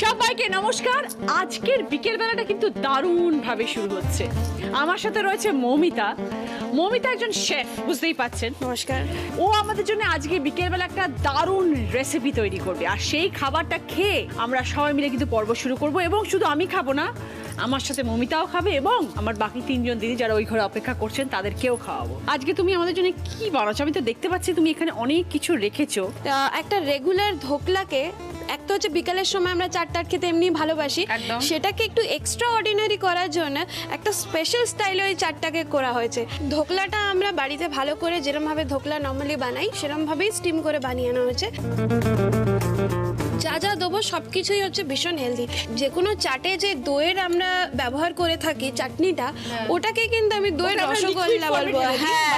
সবাইকে নমস্কার। আজকের বিকেল বেলাটা কিন্তু দারুণ ভাবে শুরু হচ্ছে। আমার সাথে রয়েছে মৌমিতা। মৌমিতা একজন শেফ, বুঝতেই পাচ্ছেন। নমস্কার। ও আমাদের জন্য আজকে বিকেল বেলা একটা দারুণ রেসিপি তৈরি করবে, আর সেই খাবারটা খেয়ে আমরা সবাই মিলে কিন্তু পর্ব শুরু করব। এবং শুধু আমি খাবো না, আমার সাথে মৌমিতাও খাবে এবং আমার বাকি তিনজন দিদি যারা ওই ঘরে অপেক্ষা করছেন তাদেরকেও খাওয়াবো। আজকে তুমি আমাদের জন্য কি বানাচ্ছো? আমি তো দেখতে পাচ্ছি তুমি এখানে অনেক কিছু রেখেছো। একটা রেগুলার ধোকলাকে, এক তো হচ্ছে বিকালের সময় আমরা চাট খেতে এমনি ভালোবাসি, একদম। সেটাকে একটু এক্সট্রা অর্ডিনারি করার জন্য একটা স্পেশাল স্টাইলে ওই চাটটাকে করা হয়েছে। ধোকলাটা আমরা বাড়িতে ভালো করে যেরকমভাবে ধোকলা নর্মালি বানাই সেরকমভাবেই স্টিম করে বানিয়ে আনা হয়েছে। যা যা দেবো সব কিছুই হচ্ছে ভীষণ হেলদি। যে কোনো চাটে যে দইয়ের আমরা ব্যবহার করে থাকি চাটনিটা, ওটাকে কিন্তু আমি দইয়ের রসগোল্লা বলবো। হ্যাঁ,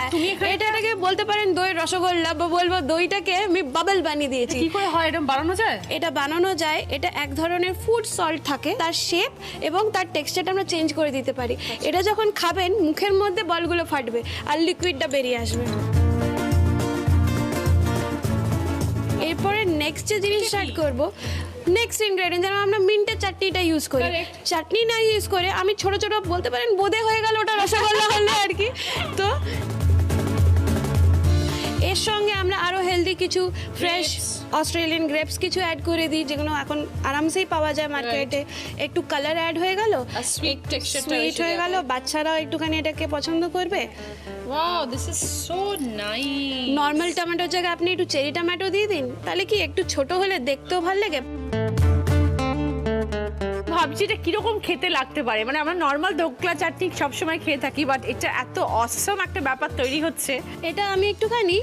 এটাকে বলতে পারেন দইয়ের রসগোল্লা, বা বলবো দইটাকে আমি বাবল বানিয়ে দিয়েছি। কি করে হয় এটা বানানো যায়? এটা বানানো যায়, এটা এক ধরনের ফুড সল্ট থাকে, তার শেপ এবং তার টেক্সচারটা আমরা চেঞ্জ করে দিতে পারি। এটা যখন খাবেন মুখের মধ্যে বলগুলো ফাটবে আর লিকুইডটা বেরিয়ে আসবে। এরপরে নেক্সট যে জিনিস স্টার্ট করবো, নেক্সট ইনগ্রেডিয়েন্ট যেমন আমরা মিন্টের চাটনিটা ইউজ করি। চাটনি না ইউজ করে আমি ছোট ছোট বলতে পারেন বোঁদে হয়ে গেল, ওটা রসগোল্লা হলো আর কি। তো এর সঙ্গে আমরা আরো হেলদি কিছু ফ্রেশ অস্ট্রেলিয়ান গ্রেপস কিছু অ্যাড করে দিই, যেগুলো এখন আরামসেই পাওয়া যায় মার্কেটে। একটু কালার অ্যাড হয়ে গেল, সুইট টেক্সচারটা সুইট হয়ে গেল, বাচ্চারাও একটুখানি এটাকে পছন্দ করবে। Wow, this is so nice. Normal টমেটোর জায়গায় আপনি একটু চেরি টমেটো দিয়ে দিন, তাহলে কি একটু ছোট হলে দেখতেও ভালো লাগে। ভাবছি এটা কিরকম খেতে লাগতে পারে। মানে আমরা নর্মাল ধোকলা চাটনি সবসময় খেয়ে থাকি, বাট এটা এত অসম একটা ব্যাপার তৈরি হচ্ছে। এটা আমি একটুখানি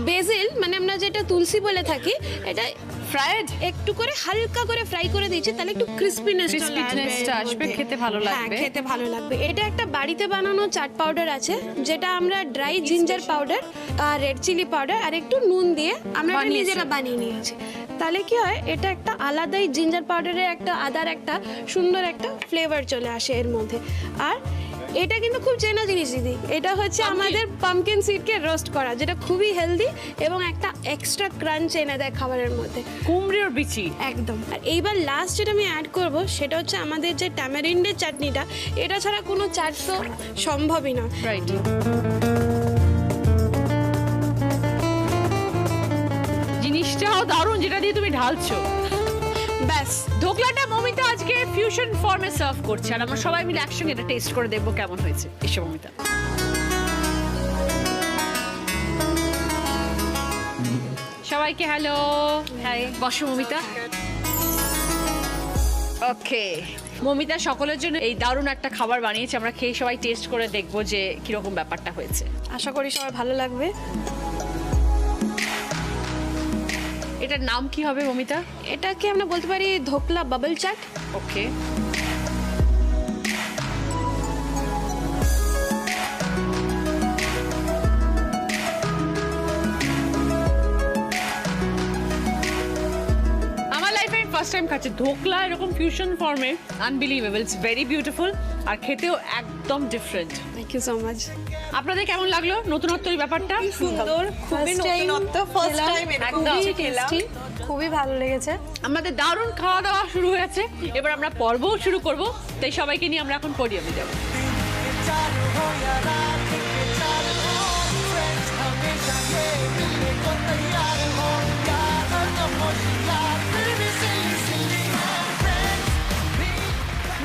বেজিল, মানে আমরা যেটা তুলসী বলে থাকি, এটা ফ্রাইড একটু করে হালকা করে ফ্রাই করে দিয়েছি, তাহলে একটু ক্রিসপিনেসটা আসবে, খেতে ভালো লাগবে। খেতে ভালো লাগবে। এটা একটা বাড়িতে বানানো চাট পাউডার আছে, যেটা আমরা ড্রাই জিঞ্জার পাউডার আর রেড চিলি পাউডার আর একটু নুন দিয়ে আমরা নিজেরা বানিয়ে নিয়েছি। তাহলে কি হয়, এটা একটা আলাদাই জিঞ্জার পাউডারের একটা আদার একটা সুন্দর একটা ফ্লেভার চলে আসে এর মধ্যে। আর এটা কিন্তু খুব চেনা জিনিস দিদি, এটা হচ্ছে আমাদের পামকিন সিডকে রোস্ট করা, যেটা খুবই হেলদি এবং একটা এক্সট্রা ক্রাঞ্চ এনে দেয় খাবারের মধ্যে। কুমড়োর বিচি একদম। আর এইবার লাস্ট যেটা আমি অ্যাড করব সেটা হচ্ছে আমাদের যে ট্যামারিন্ডের চাটনিটা, এটা ছাড়া কোনো চাট তো সম্ভবই না। রাইট। জিনিসটাও দারুণ, যেটা দিয়ে তুমি ঢালছো। ব্যাস, ধোকলাটা মৌমিতা আজকে ফিউশন ফর্মে সার্ভ করছে, আর আমরা সবাই মিলে একসঙ্গে এটা টেস্ট করে দেখবো কেমন হয়েছে। এসো মৌমিতা। সবাইকে হ্যালো। হাই, বসো মৌমিতা। ওকে, মৌমিতা সকলের জন্য এই দারুণ একটা খাবার বানিয়েছে। আমরা খেয়ে সবাই টেস্ট করে দেখবো যে কিরকম ব্যাপারটা হয়েছে। আশা করি সবার ভালো লাগবে। এটার নাম কি হবে মৌমিতা? এটাকে আমরা বলতে পারি dhokla bubble chaat. Okay, first time খাচ্ছি ধোকলা এরকম ফিউশন ফর্মে। আনবিলিভেবল, ইটস ভেরি বিউটিফুল, আর খেতেও একদম different. Thank you so much. আপনাদের কেমন লাগলো নতুনত্ব এই ব্যাপারটা? সুন্দর, খুবই নতুনত্ব, ফার্স্ট টাইম একদম খেলাম, খুবই ভালো লেগেছে। আমাদের দারুণ খাওয়া দাওয়া শুরু হয়েছে, এবার আমরা পর্বও শুরু করব। তাই সবাইকে নিয়ে আমরা এখন পোডিয়ামে যাব।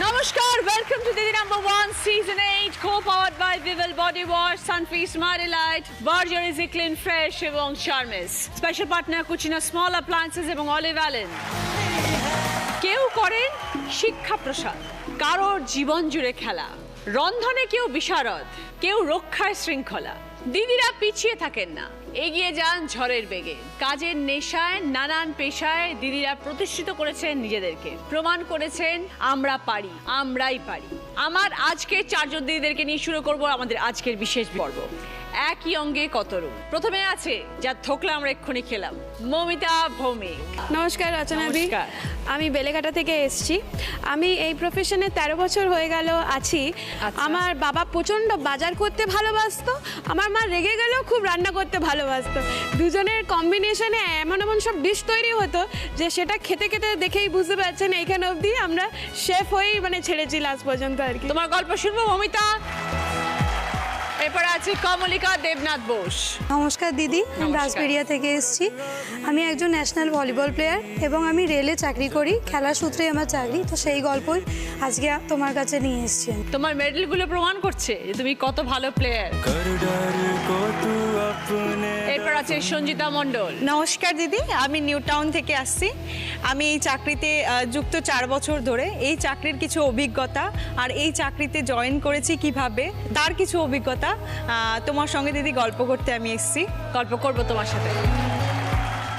নমস্কার, ওয়েলকাম টু দিদি number 1 season 8, co-powered by Vival Body Wash, Sunfeast Marilite, Berger Easy Clean Fresh এবং Charmis. Special partner Cucina small appliances এবং অলিভ অ্যালেন। কেউ করেন শিক্ষা প্রসাদ, কারোর জীবন জুড়ে খেলা, রন্ধনে কেউ বিশারদ, কেউ রক্ষায় শৃঙ্খলা। দিদিরা পিছিয়ে থাকেন না, এগিয়ে যান ঝড়ের বেগে। কাজের নেশায়, নানান পেশায় দিদিরা প্রতিষ্ঠিত করেছেন নিজেদেরকে, প্রমাণ করেছেন আমরা পারি, আমরাই পারি। আমার আজকে চারজন দিদিদেরকে নিয়ে শুরু করব আমাদের আজকের বিশেষ পর্ব। একই অঙ্গে কত রূপ। প্রথমে আছে যা ধোকলা আমরা এক্ষুনি খেলাম, মৌমিতা ভৌমিক। নমস্কার রচনাদি, নমস্কার। আমি বেলেঘাটা থেকে এসেছি। আমি এই প্রফেশনে 13 বছর হয়ে গেল আছি। আচ্ছা। আমার বাবা প্রচণ্ড বাজার করতে ভালোবাসতো, আমার মা রেগে গেলেও খুব রান্না করতে ভালোবাসতো। দুজনের কম্বিনেশনে এমন এমন সব ডিশ তৈরি হতো যে সেটা খেতে খেতে দেখেই বুঝতে পারছেন এইখানে অবধি আমরা শেফ হয়েই মানে ছেড়েছি লাস্ট পর্যন্ত আর কি। তোমার গল্প শুনবো মৌমিতা। এরপরে আছে কমলিকা দেবনাথ বোস। নমস্কার দিদি, আমি নমস্কার। রাজবেরিয়া থেকে এসেছি। আমি একজন ন্যাশনাল ভলিবল প্লেয়ার এবং আমি রেলে চাকরি করি, খেলার সূত্রে আমার চাকরি। তো সেই গল্পই আজকে তোমার কাছে নিয়ে এসেছি আমি। তোমার মেডেলগুলো প্রমাণ করছে যে তুমি কত ভালো প্লেয়ার। এরপর আছে সঞ্জিতা মণ্ডল। নমস্কার দিদি, আমি নিউ টাউন থেকে আসছি। আমি এই চাকরিতে যুক্ত 4 বছর ধরে। এই চাকরির কিছু অভিজ্ঞতা আর এই চাকরিতে জয়েন করেছি কিভাবে তার কিছু অভিজ্ঞতা তোমার সঙ্গে দিদি গল্প করতে আমি এসেছি। গল্প করবো তোমার সাথে।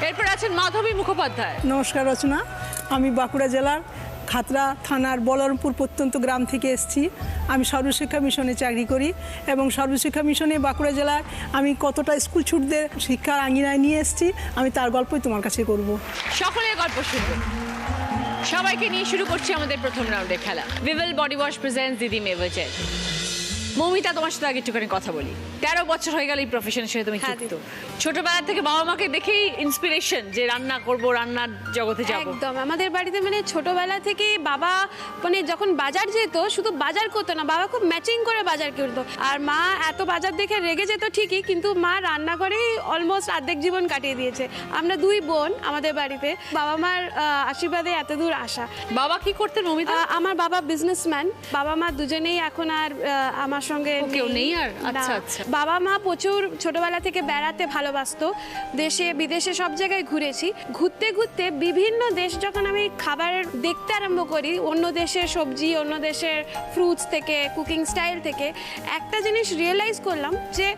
এরপর আছেন মাধবী মুখোপাধ্যায়। নমস্কার রচনা, আমি বাঁকুড়া জেলার খাতড়া থানার বলরামপুর প্রত্যন্ত গ্রাম থেকে এসেছি। আমি সর্বশিক্ষা মিশনে চাকরি করি এবং সর্বশিক্ষা মিশনে বাঁকুড়া জেলার আমি কতটা স্কুল ছুটদের শিক্ষার আঙিনায় নিয়ে এসেছি, আমি তার গল্পই তোমার কাছে করব। সকলের গল্প শুনবো। সবাইকে নিয়ে শুরু করছি আমাদের প্রথম রাউন্ডের খেলা। ভিভেল বডি ওয়াশ প্রেজেন্টস দিদি মেভেজেল। মৌমিতা, তোমার সাথে আগে একটুখানি কথা বলি। 13 বছর হয়ে গেল এই প্রফেশনের সাথে তুমি যুক্ত। ছোটবেলা থেকে বাবা মাকে দেখেই ইন্সপিরেশন যে রান্না করব, রান্নার জগতে যাব। একদম, আমাদের বাড়িতে মানে ছোটবেলা থেকে বাবা মানে যখন বাজার যেত শুধু বাজার করতো না, বাবা খুব ম্যাচিং করে বাজার করতো। আর মা এত বাজার দেখে রেগে যেত ঠিকই, কিন্তু মা রান্না করেই অলমোস্ট অর্ধেক জীবন কাটিয়ে দিয়েছে। আমরা 2 বোন আমাদের বাড়িতে, বাবা মার আশীর্বাদে এত দূর আসা। বাবা কি করতেন মৌমিতা? আমার বাবা বিজনেসম্যান, বাবা মা দুজনেই এখন আর আমার সঙ্গে কেউ নেই আর? না। আচ্ছা আচ্ছা। বাবা মা প্রচুর ছোটবেলা থেকে বেড়াতে ভালোবাসতো, দেশে বিদেশে সব জায়গায় ঘুরেছি। ঘুরতে ঘুরতে বিভিন্ন দেশ যখন আমি খাবার দেখতে আরম্ভ করি, অন্য দেশের সবজি, অন্য দেশের ফ্রুটস থেকে, কুকিং স্টাইল থেকে, একটা জিনিস রিয়েলাইজ করলাম যে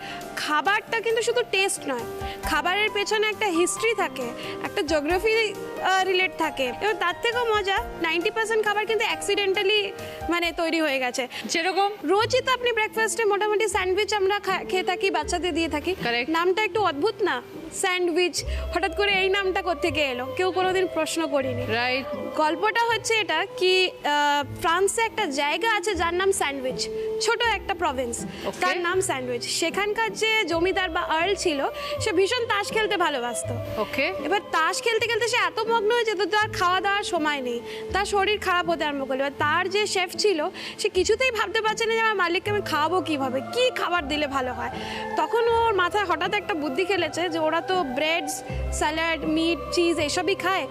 খাবারটা কিন্তু শুধু টেস্ট নয়, খাবারের পেছনে একটা হিস্ট্রি থাকে, একটা জিওগ্রাফি রিলেট থাকে। এবং তার থেকেও মজা 90% খাবার কিন্তু অ্যাক্সিডেন্টালি মানে তৈরি হয়ে গেছে। যেরকম রোজই তো আপনি ব্রেকফাস্টে মোটামুটি স্যান্ডউইচ আমরা খেয়ে থাকি, বাচ্চাদের দিয়ে থাকি। Correct. নামটা একটু অদ্ভুত না, স্যান্ডউইচ, হঠাৎ করে এই নামটা কোত্থেকে এলো কেউ কোনোদিন প্রশ্ন করিনি। রাইট। গল্পটা হচ্ছে এটা কি, ফ্রান্সে একটা জায়গা আছে যার নাম স্যান্ডউইচ, ছোট একটা প্রভিন্স, তার নাম স্যান্ডউইচ। সেখানকার যে জমিদার বা আর্ল ছিল সে ভীষণ তাস খেলতে ভালোবাসতো। ওকে। এবার তাস খেলতে খেলতে সে এত মগ্ন হয়ে যেত তার খাওয়া দাওয়ার সময় নেই, তার শরীর খারাপ হতে আরম্ভ করলো। এবার তার যে শেফ ছিল সে কিছুতেই ভাবতে পারছে না যে আমার মালিককে আমি খাওয়াবো কীভাবে, কী খাবার দিলে ভালো হয়। তখন ওর মাথায় হঠাৎ একটা বুদ্ধি খেলেছে যে ওরা তো ব্রেডস, স্যালাড, মিট, চিজ এসবই খায়,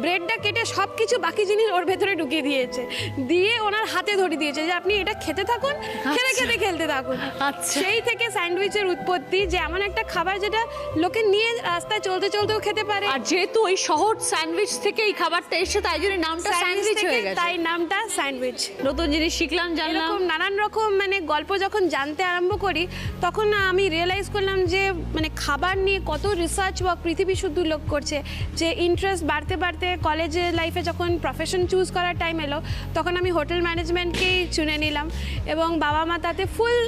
ব্রেডটা কেটে সব কিছু বাকি জিনিস ওর ভেতরে ঢুকিয়ে দিয়েছে, দিয়ে ওনার হাতে ধরিয়ে দিয়েছে যে আপনি এটা খেতে থাকুন, খেতে খেতে খেলতে থাকুন। আচ্ছা। সেই থেকে স্যান্ডউইচের উৎপত্তি, যে এমন একটা খাবার যেটা লোকে নিয়ে রাস্তায় চলতে চলতেও খেতে পারে। আর যেহেতু ওই শহর স্যান্ডউইচ থেকে এই খাবারটা এসে, তাই জন্য নামটা স্যান্ডউইচ হয়ে গেছে। তাই নামটা স্যান্ডউইচ। নতুন জিনিস শিখলাম, জানলাম। এরকম নানান রকম মানে গল্প যখন জানতে আরম্ভ করি তখন আমি রিয়েলাইজ করলাম যে মানে খাবার নিয়ে কত রিসার্চ ওয়ার্ক পৃথিবী শুধু লোক করছে। যে ইন্টারেস্ট বাড়তে বাড়তে কলেজে লাইফে যখন প্রফেশন চুজ করার টাইম এলো তখন আমি হোটেল ম্যানেজমেন্টকেই চুনে নিলাম এবং বাবা মা তাতে ফুল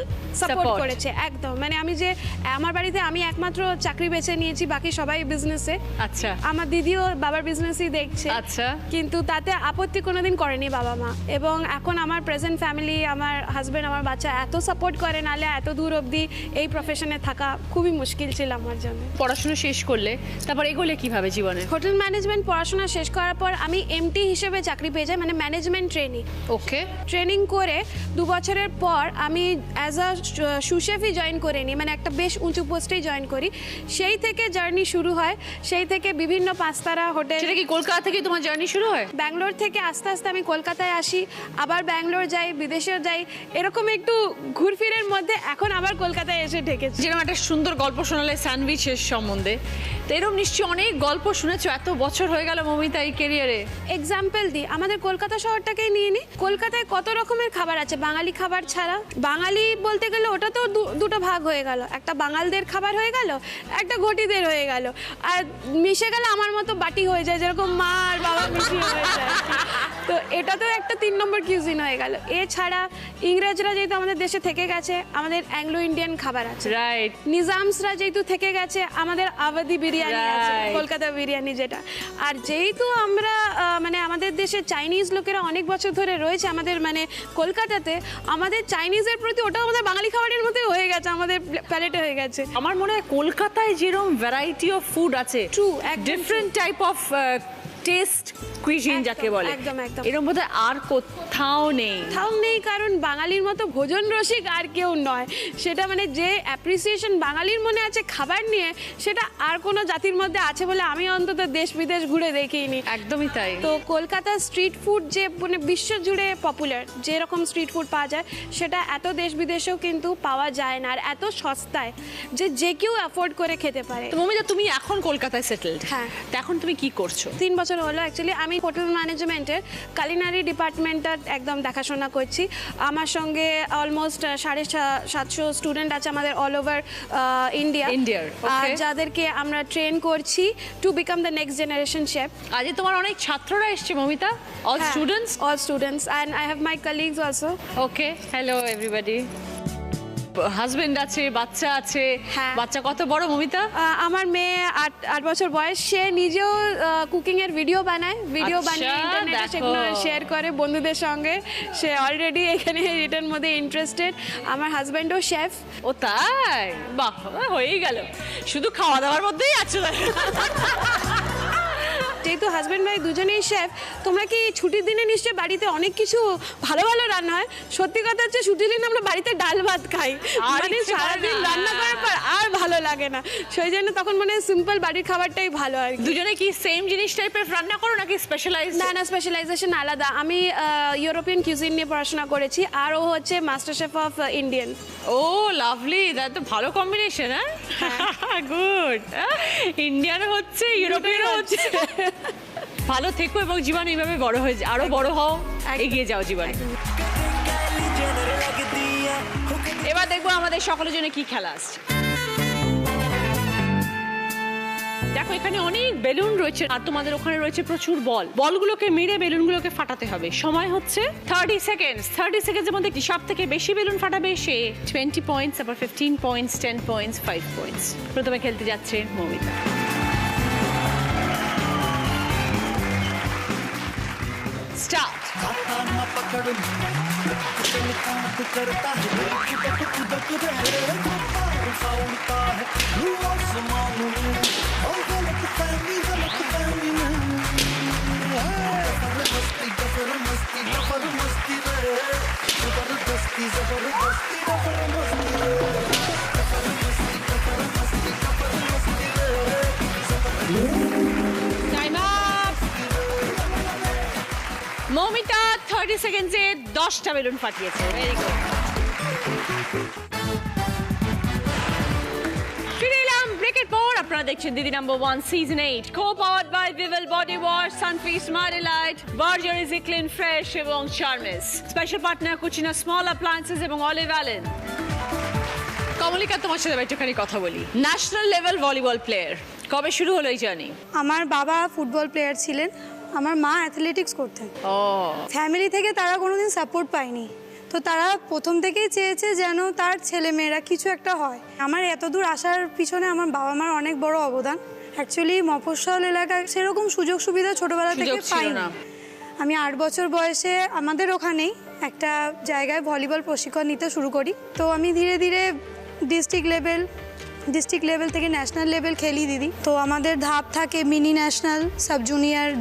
সাপোর্ট Support. করেছে একদম। মানে আমি যে আমার বাড়িতে আমি একমাত্র চাকরি বেছে নিয়েছি, বাকি সবাই বিজনেসে। আচ্ছা আমার দিদিও বাবার বিজনেসই দেখছে, আচ্ছা। কিন্তু তাতে আপত্তি কোনোদিন করেনি বাবা মা। এবং এখন আমার প্রেজেন্ট ফ্যামিলি, আমার হাজব্যান্ড, আমার বাচ্চা এত সাপোর্ট করে, নাহলে এত দূর অবধি এই প্রফেশনে থাকা খুবই মুশকিল ছিল আমার জন্য। পড়াশোনা শেষ করলে তারপর এগোলে কিভাবে জীবনে? হোটেল ম্যানেজমেন্ট পড়াশোনা শেষ করার পর আমি এমটি হিসেবে চাকরি পেয়ে যাই, মানে ম্যানেজমেন্ট ট্রেনিং। ওকে। ট্রেনিং করে 2 বছরের পর আমি অ্যাজ আ সুশেফই জয়েন করে নিই, মানে একটা বেশ উঁচু পোস্টেই জয়েন করি। সেই থেকে জার্নি শুরু হয়, সেই থেকে বিভিন্ন পাঁচতারা হোটেল। সেটা কি কলকাতা থেকে তোমার জার্নি শুরু হয়? ব্যাঙ্গালোর থেকে আস্তে আস্তে আমি কলকাতায় আসি, আবার ব্যাঙ্গালোর যাই, বিদেশে যাই, এরকম একটু ঘুরফিরের মধ্যে এখন আবার কলকাতায় এসে ঠেকেছি। যেরকম একটা সুন্দর গল্প শোনালে স্যান্ডউইচের সম্বন্ধে, তো এরকম নিশ্চয়ই অনেক গল্প শুনেছো, এত বছর হয়ে গেল মৌমিতা এই ক্যারিয়ারে। এক্সাম্পল দিই, আমাদের কলকাতা শহরটাকেই নিয়ে নিই। কলকাতায় কত রকমের খাবার আছে বাঙালি খাবার ছাড়া। বাঙালি বলতে গেলে ওটাতেও দুটো ভাগ হয়ে গেল, একটা বাঙালদের খাবার হয়ে গেল, একটা ঘটিদের হয়ে গেল, আর মিশে গেলে আমার মতো বাটি হয়ে যায়, যেরকম মা আর বাবা মিশিয়ে হয়ে যায়। তো এটাতেও একটা 3 নম্বর কিউজিন হয়ে গেল। এছাড়া ইংরেজরা যেহেতু আমাদের দেশে থেকে গেছে, আমাদের অ্যাংলো ইন্ডিয়ান খাবার আছে। রাইট। নিজামসরা যেহেতু থেকে গেছে, আমাদের আবাদি বিরিয়ানি আছে, Right. কলকাতা বিরিয়ানি যেটা। আর যেহেতু আমরা মানে আমাদের দেশে চাইনিজ লোকেরা অনেক বছর ধরে রয়েছে আমাদের মানে কলকাতাতে, আমাদের চাইনিজের প্রতি ওটাও আমাদের বাঙালি খাবারের মতোই হয়ে গেছে, আমাদের প্যালেটে হয়ে গেছে। আমার মনে হয় কলকাতায় যেরকম ভ্যারাইটি অফ ফুড আছে, True, একদম different type of test cuisine একদম, যাকে বলে, একদম, একদম। এরকম বোধহয় আর কোথাও নেই। তাও নেই, কারণ বাঙালির মতো ভোজন রসিক আর কেউ নয়। সেটা মানে যে অ্যাপ্রিসিয়েশন বাঙালির মনে আছে খাবার নিয়ে, সেটা আর কোনো জাতির মধ্যে আছে বলে আমি অন্তত দেশ বিদেশ ঘুরে দেখিনি। একদমই তাই। তো কলকাতার স্ট্রিট ফুড যে মানে বিশ্ব জুড়ে পপুলার, যেরকম স্ট্রিট ফুড পাওয়া যায় সেটা এত দেশ বিদেশেও কিন্তু পাওয়া যায় না, আর এত সস্তায় যে যে কেউ অ্যাফোর্ড করে খেতে পারে। তো মমিতা, তুমি এখন কলকাতায় সেটেলড, হ্যাঁ। তো এখন তুমি কি করছো? 3 বছর হলো অ্যাকচুয়ালি। আমি হোটেল ম্যানেজমেন্টের কালিনারি ডিপার্টমেন্টটা একদম দেখাশোনা করছি। আমার সঙ্গে অলমোস্ট 750 স্টুডেন্ট আছে আমাদের অল ওভার ইন্ডিয়ার, okay. যাদেরকে আমরা ট্রেন করছি to become the next generation chef. আজ তোমার অনেক ছাত্ররা এসছে Mamita, all students? All students, and I have my colleagues also. Okay, hello everybody. Husband আছে, বাচ্চা আছে। হ্যাঁ। বাচ্চা কত বড় মমিতা? আমার মেয়ে 8 বছর বয়স। সে নিজেও কুকিং এর ভিডিও বানায়, ভিডিও আচ্ছা, বানিয়ে ইন্টারনেটে দেখো। সেগুলো শেয়ার করে বন্ধুদের সঙ্গে। সে অলরেডি এখানে এটার মধ্যে ইন্টারেস্টেড। আমার হাজব্যান্ডও শেফ। ও তাই? বাহ, হয়েই গেল, শুধু খাওয়া দাওয়ার মধ্যেই আছো। যেহেতু হাজব্যান্ড ওয়াইফ দুজনেই শেফ, তোমরা কি ছুটির দিনে নিশ্চয়ই বাড়িতে অনেক কিছু ভালো ভালো রান্না হয়? সত্যি কথা হচ্ছে ছুটির দিনে আমরা বাড়িতে ডাল ভাত খাই, আর মানে ইচ্ছে করে সারাদিন না। রান্না করার পর আর ভালো লাগে না। সেই জন্য তখন মানে সিম্পল বাড়ির খাবারটাই ভালো আর কি। দুজনে কি সেম জিনিস টাইপের রান্না করো নাকি স্পেশালাইজ? না না, স্পেশালাইজেশন আলাদা। আমি ইউরোপিয়ান কিউজিন নিয়ে পড়াশোনা করেছি, আর ও হচ্ছে master chef of Indian. Oh lovely, that তো ভালো কম্বিনেশন। হ্যাঁ, গুড। ইন্ডিয়ান হচ্ছে, ইউরোপিয়ান হচ্ছে। ভালো থেকো এবং জীবন এইভাবে বড় হয়ে যায়, আরো বড় হও, এগিয়ে যাও জীবনে। এবার দেখবো আমাদের সকলের জন্য কি খেলা আসছে। দেখো এখানে অনেক বেলুন রয়েছে, আর তোমাদের ওখানে রয়েছে প্রচুর বল। বলগুলোকে মেরে বেলুনগুলোকে ফাটাতে হবে। সময় হচ্ছে 30 সেকেন্ডস। 30 সেকেন্ডসের মধ্যে সব থেকে বেশি বেলুন ফাটাবে সে 20 পয়েন্টস, আবার 15 পয়েন্টস, 10 পয়েন্টস, 5 পয়েন্টস। প্রথমে খেলতে যাচ্ছে Mamita. Start. Time up. Mamita 30 সেকেন্ডসে 10টা বেলুন ফাটিয়েছে। Very good. ফিরে এলাম ব্রেকের পর। আপনারা দেখছেন দিদি number 1 season 8, co-powered by Vival Body Wash, Sunfeast Marilite, Berger Easy Clean Fresh এবং Charmis। Special partner Cucina small appliances এবং অলিভ অ্যালেন। কমলিকা, তোমার সাথে একটুখানি কথা বলি। ন্যাশনাল লেভেল ভলিবল প্লেয়ার, কবে শুরু হলো এই জার্নি? আমার বাবা ফুটবল প্লেয়ার ছিলেন, আমার মা অ্যাথলেটিক্স করতেন। ও, ফ্যামিলি থেকে তারা কোনোদিন সাপোর্ট পায়নি, তো তারা প্রথম থেকেই চেয়েছে যেন তার ছেলে মেয়েরা কিছু একটা হয়। আমার এত দূর আসার পিছনে আমার বাবা মার অনেক বড় অবদান। অ্যাকচুয়ালি মফস্বল এলাকায় সেরকম সুযোগ সুবিধা ছোটবেলা থেকে সুযোগ ছিল পাইনি। না। আমি 8 বছর বয়সে আমাদের ওখানেই একটা জায়গায় ভলিবল প্রশিক্ষণ নিতে শুরু করি। তো আমি ধীরে ধীরে ডিস্ট্রিক্ট লেভেল থেকে ন্যাশনাল লেভেল খেলি দিদি। তো আমাদের ধাপ থাকে mini national, sub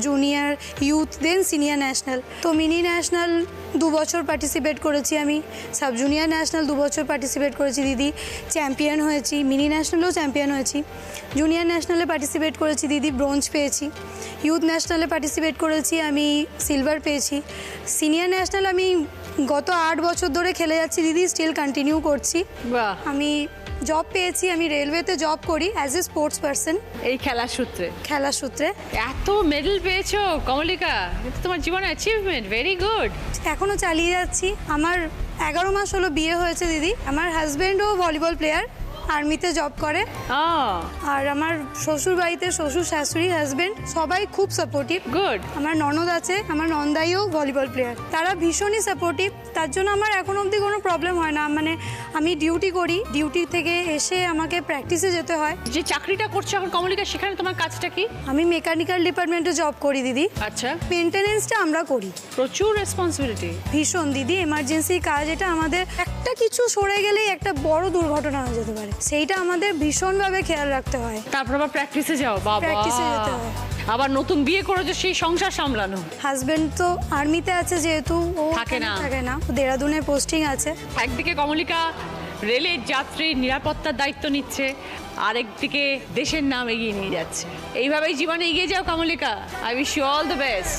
junior, youth, then senior national. তো মিনি ন্যাশনাল 2 বছর পার্টিসিপেট করেছি আমি, সাব জুনিয়র ন্যাশনাল 2 বছর পার্টিসিপেট করেছি দিদি, চ্যাম্পিয়ন হয়েছি, মিনি ন্যাশনালেও চ্যাম্পিয়ন হয়েছি, জুনিয়র ন্যাশনালে পার্টিসিপেট করেছি দিদি, ব্রোঞ্জ পেয়েছি, ইউথ ন্যাশনালে পার্টিসিপেট করেছি, আমি সিলভার পেয়েছি, সিনিয়র ন্যাশনাল আমি গত 8 বছর ধরে খেলে যাচ্ছি দিদি, স্টিল কন্টিনিউ করছি। বাহ। আমি জব পেয়েছি, আমি রেলওয়েতে জব করি অ্যাজ এ স্পোর্টস পারসন। এই খেলার সূত্রে? খেলার সূত্রে। এত মেডেল পেয়েছো কমলিকা, এটা তোমার জীবনে অ্যাচিভমেন্ট, ভেরি গুড। এখনও চালিয়ে যাচ্ছি। আমার 11 মাস হলো বিয়ে হয়েছে দিদি। আমার হাজব্যান্ডও ভলিবল প্লেয়ার, আর্মিতে জব করে। আর আমার শ্বশুর বাড়িতে শ্বশুর শাশুড়ি হাজবেন্ড সবাই খুব সাপোর্টিভ। গুড। আমার ননদ আছে, আমার নন্দাইও ভলিবল প্লেয়ার, তারা ভীষণই সাপোর্টিভ। তার জন্য আমার এখন অবধি কোনো প্রবলেম হয় না। মানে আমি ডিউটি করি, ডিউটি থেকে এসে আমাকে প্র্যাকটিসে যেতে হয়। যে চাকরিটা করছো এখন কমলিকা, সেখানে তোমার কাজটা কি? আমি মেকানিক্যাল ডিপার্টমেন্টে জব করি দিদি। আচ্ছা, মেনটেনেন্সটা আমরা করি। প্রচুর রেসপন্সিবিলিটি। ভীষণ দিদি, এমার্জেন্সি কাজ এটা আমাদের, একটা কিছু সরে গেলেই একটা বড় দুর্ঘটনা হয়ে যেতে পারে, সেইটা আমাদের ভীষণভাবে খেয়াল রাখতে হয়। তারপর আবার প্র্যাকটিসে যাও, বাবা প্র্যাকটিসে যেতে হয়। আবার নতুন বিয়ে করেছো, সেই সংসার সামলানো। হাজবেন্ড তো আর্মিতে আছে যেহেতু, ও থাকে না। দেরাদুনে পোস্টিং আছে। একদিকে কমলিকা রেলের যাত্রীর নিরাপত্তার দায়িত্ব নিচ্ছে, আরেকদিকে দেশের নাম এগিয়ে নিয়ে যাচ্ছে। এইভাবেই জীবনে এগিয়ে যাও Kamalika. I wish you all the best.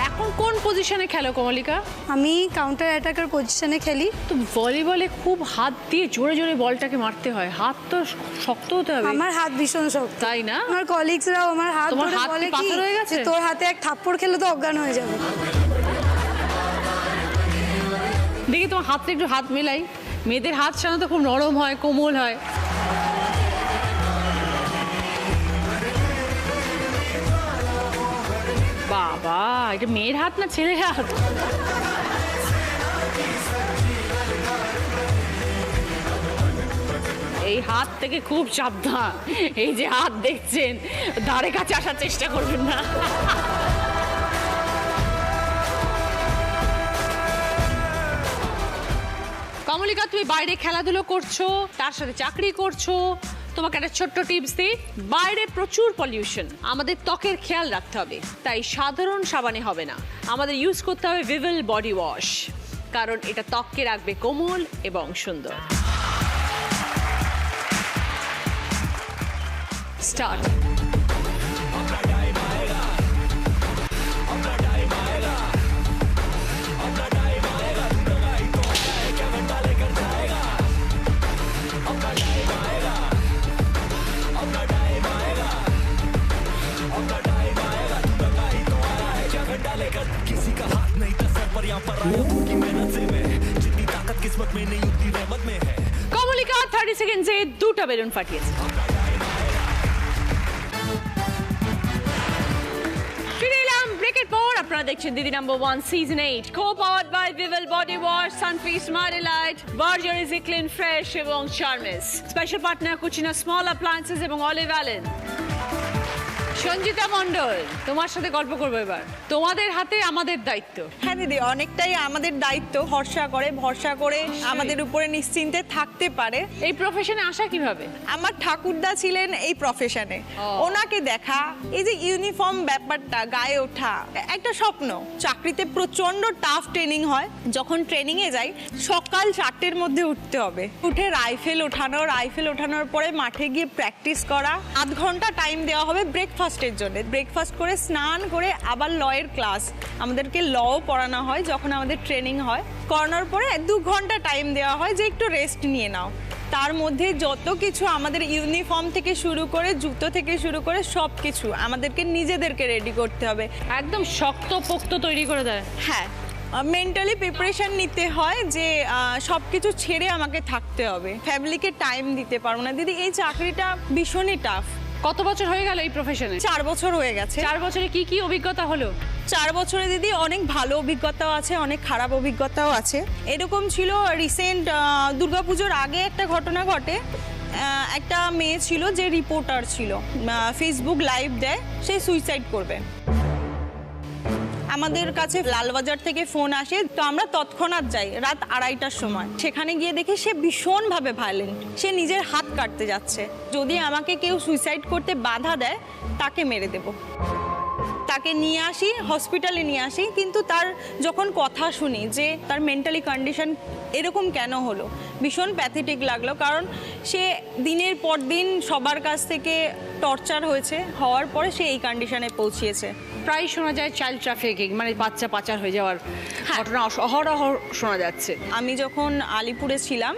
এখন কোন পজিশনে খেলো কমলিকা? আমি কাউন্টার অ্যাটাকার পজিশনে খেলি। তো ভলিবলে খুব হাত দিয়ে জোরে জোরে বলটাকে মারতে হয়, হাত তো শক্ত হতে হবে। আমার হাত ভীষণ শক্ত। তাই না? আমার কলিগসরাও আমার হাত তোমার ধরে হাত কি বলে কি পাথর হয়ে গেছে? যে তোর হাতে এক থাপ্পড় খেলে তো অজ্ঞান হয়ে যাবে। দেখি তোমার হাতটা একটু হাত মেলাই। মেয়েদের হাত সাধারণত খুব নরম হয়, কোমল হয়। বাবা, এটা মেয়ের হাত না ছেলের হাত? এই হাত থেকে খুব সাবধান। এই যে হাত দেখছেন, ধারে কাছে আসার চেষ্টা করবেন না। কমলিকা, তুমি বাইরে খেলাধুলো করছো, তার সাথে চাকরি করছো। তোমাকে একটা ছোট্ট টিপস দিই, বাইরে প্রচুর পলিউশন, আমাদের ত্বকের খেয়াল রাখতে হবে। তাই সাধারণ সাবানে হবে না, আমাদের ইউজ করতে হবে ভিভেল বডি ওয়াশ, কারণ এটা ত্বককে রাখবে কোমল এবং সুন্দর। স্টার্ট। किसी का हाथ नहीं था सर पर यहाँ पर आया हूँ की मेहनत से मैं, जितनी ताकत किस्मत में नहीं उतनी रहमत में है। কমলিকা 30 সেকেন্ডসে 2টা বেলুন ফাটিয়েছে। ফিরে এলাম ব্রেকের পর। আপনারা দেখছেন দিদি number 1 season 8, co-powered by Vival Body Wash, Sunfeast Smiley Light, Barger Easy Clean Fresh এবং Charmis। Special partner Cucina small appliances এবং অলিভ অ্যালেন। সঞ্জিতা মণ্ডল, তোমার সাথে গল্প করবো এবার। তোমাদের হাতে আমাদের দায়িত্ব। হ্যাঁ দিদি, অনেকটাই আমাদের দায়িত্ব। ভরসা করে আমাদের উপরে নিশ্চিন্তে থাকতে পারে। এই প্রফেশনে আসা কিভাবে? আমার ঠাকুরদা ছিলেন এই প্রফেশনে, ওনাকে দেখা, এই যে ইউনিফর্ম ব্যাপারটা, গায়ে ওঠা একটা স্বপ্ন। চাকরিতে প্রচন্ড টাফ ট্রেনিং হয়। যখন ট্রেনিং এ যাই, সকাল 4টের মধ্যে উঠতে হবে, উঠে রাইফেল ওঠানোর পরে মাঠে গিয়ে প্র্যাকটিস করা। 8 ঘন্টা টাইম দেওয়া হবে ব্রেকফাস্টের জন্য। ব্রেকফাস্ট করে স্নান করে আবার লয়ের ক্লাস, আমাদেরকে লও পড়ানো হয় যখন আমাদের ট্রেনিং হয়। করানোর পরে 2 ঘন্টা টাইম দেওয়া হয় যে একটু রেস্ট নিয়ে নাও। তার মধ্যে যত কিছু আমাদের ইউনিফর্ম থেকে শুরু করে, জুতো থেকে শুরু করে সব কিছু আমাদেরকে নিজেদেরকে রেডি করতে হবে। একদম শক্ত পোক্ত তৈরি করে দেয়। হ্যাঁ, মেন্টালি প্রিপারেশন নিতে হয় যে সব কিছু ছেড়ে আমাকে থাকতে হবে, ফ্যামিলিকে টাইম দিতে পারবো না। দিদি, এই চাকরিটা ভীষণই টাফ। কত বছর হয়ে গেল এই প্রফেশনে? 4 বছর হয়ে গেছে। 4 বছরে কি কি অভিজ্ঞতা হলো? 4 বছরে দিদি অনেক ভালো অভিজ্ঞতাও আছে, অনেক খারাপ অভিজ্ঞতাও আছে। এরকম ছিল রিসেন্ট দুর্গাপুজোর আগে একটা ঘটনা ঘটে। একটা মেয়ে ছিল যে রিপোর্টার ছিল, ফেসবুক লাইভ দেয়, সে সুইসাইড করবে। আমাদের কাছে লালবাজার থেকে ফোন আসে, তো আমরা তৎক্ষণাৎ যাই রাত 2:30টার সময়। সেখানে গিয়ে দেখি সে ভীষণভাবে ভায়োলেন্ট, সে নিজের হাত কাটতে যাচ্ছে। যদি আমাকে কেউ সুইসাইড করতে বাধা দেয়, তাকে মেরে দেব। তাকে নিয়ে আসি, হসপিটালে নিয়ে আসি, কিন্তু তার যখন কথা শুনি যে তার মেন্টালি কন্ডিশন এরকম কেন হলো, ভীষণ প্যাথেটিক লাগলো। কারণ সে দিনের পর দিন সবার কাছ থেকে টর্চার হয়েছে, হওয়ার পরে সে এই কন্ডিশনে পৌঁছিয়েছে। প্রায় শোনা যায় চাইল্ড ট্রাফিকিং, মানে বাচ্চা পাচার হয়ে যাওয়ার ঘটনা অহরহ শোনা যাচ্ছে। আমি যখন আলিপুরে ছিলাম,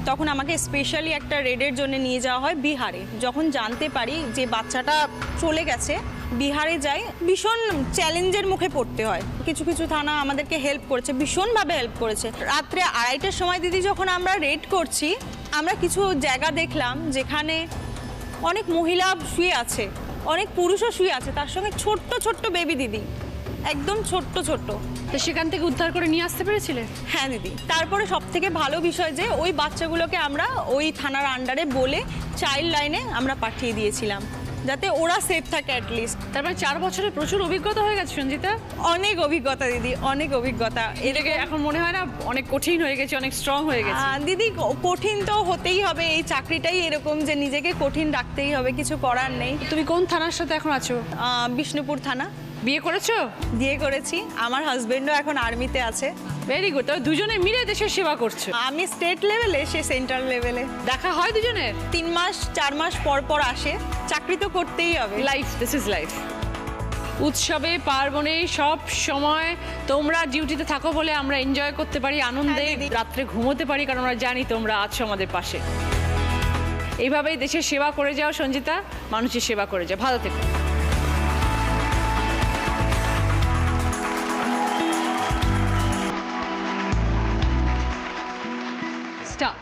তখন আমাকে স্পেশালি একটা রেডের জন্য নিয়ে যাওয়া হয় বিহারে। যখন জানতে পারি যে বাচ্চাটা চলে গেছে, বিহারে যাই, ভীষণ চ্যালেঞ্জের মুখে পড়তে হয়। কিছু কিছু থানা আমাদেরকে হেল্প করেছে, ভীষণভাবে হেল্প করেছে। রাত্রে 2:30টার সময় দিদি যখন আমরা রেড করছি, আমরা কিছু জায়গা দেখলাম যেখানে অনেক মহিলা শুয়ে আছে, অনেক পুরুষও শুয়ে আছে, তার সঙ্গে ছোট্ট ছোট্ট বেবি দিদি, একদম ছোট্ট ছোট্ট। তো সেখান থেকে উদ্ধার করে নিয়ে আসতে পেরেছিলে? হ্যাঁ দিদি। তারপরে সব থেকে ভালো বিষয় যে ওই বাচ্চাগুলোকে আমরা ওই থানার আন্ডারে বলে চাইল্ড লাইনে আমরা পাঠিয়ে দিয়েছিলাম, যাতে ওরা সেফ থাকে অ্যাটলিস্ট। তারপরে 4 বছরে প্রচুর অভিজ্ঞতা হয়ে গেছে সঞ্জিতা। অনেক অভিজ্ঞতা দিদি, অনেক অভিজ্ঞতা। এটাকে এখন মনে হয় না অনেক কঠিন হয়ে গেছে, অনেক স্ট্রং হয়ে গেছে? দিদি কঠিন তো হতেই হবে, এই চাকরিটাই এরকম যে নিজেকে কঠিন রাখতেই হবে, কিছু করার নেই। তুমি কোন থানার সাথে এখন আছো? বিষ্ণুপুর থানা। বিয়ে করেছো? বিয়ে করেছি, আমার হাজবেন্ডও এখন আর্মিতে আছে। Very good. তবে দুজনে মিলে দেশের সেবা করছো। আমি স্টেট লেভেলে, সে সেন্ট্রাল লেভেলে। দেখা হয় দুজনের? 3 মাস 4 মাস পর পর আসে। চাকরি তো করতেই হবে, লাইফ, দিস ইজ লাইফ। উৎসবে পার্বণে সব সময় তোমরা ডিউটিতে থাকো বলে আমরা এনজয় করতে পারি, আনন্দে হ্যাঁ, দিদি। রাত্রে ঘুমোতে পারি, কারণ আমরা জানি তোমরা আছো আমাদের পাশে। এইভাবেই দেশের সেবা করে যাও সঞ্জিতা, মানুষের সেবা করে যাও। ভালো থেকো। স্টার্ট।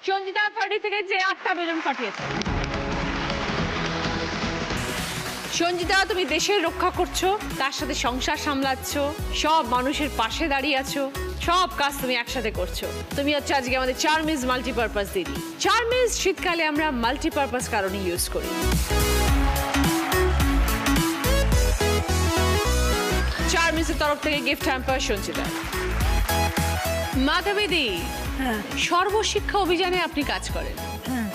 সঞ্জিতা পার্টি থেকে যে 8টা বেলুন পাঠিয়েছে। সঞ্জিতা, তুমি দেশের রক্ষা করছো, তার সাথে সংসার সামলাচ্ছো, সব মানুষের পাশে দাঁড়িয়ে আছো, সব কাজ তুমি একসাথে করছো। তুমি হচ্ছে আজকে আমাদের চার্মিজ মাল্টিপারপাস দিদি। চার্মিজ শীতকালে আমরা মাল্টিপারপাস কারণে ইউজ করি। চার্মিজের তরফ থেকে গিফট হ্যাম্পার সঞ্জিতা। মাধবীদি, সর্বশিক্ষা অভিযানে আপনি কাজ করেন,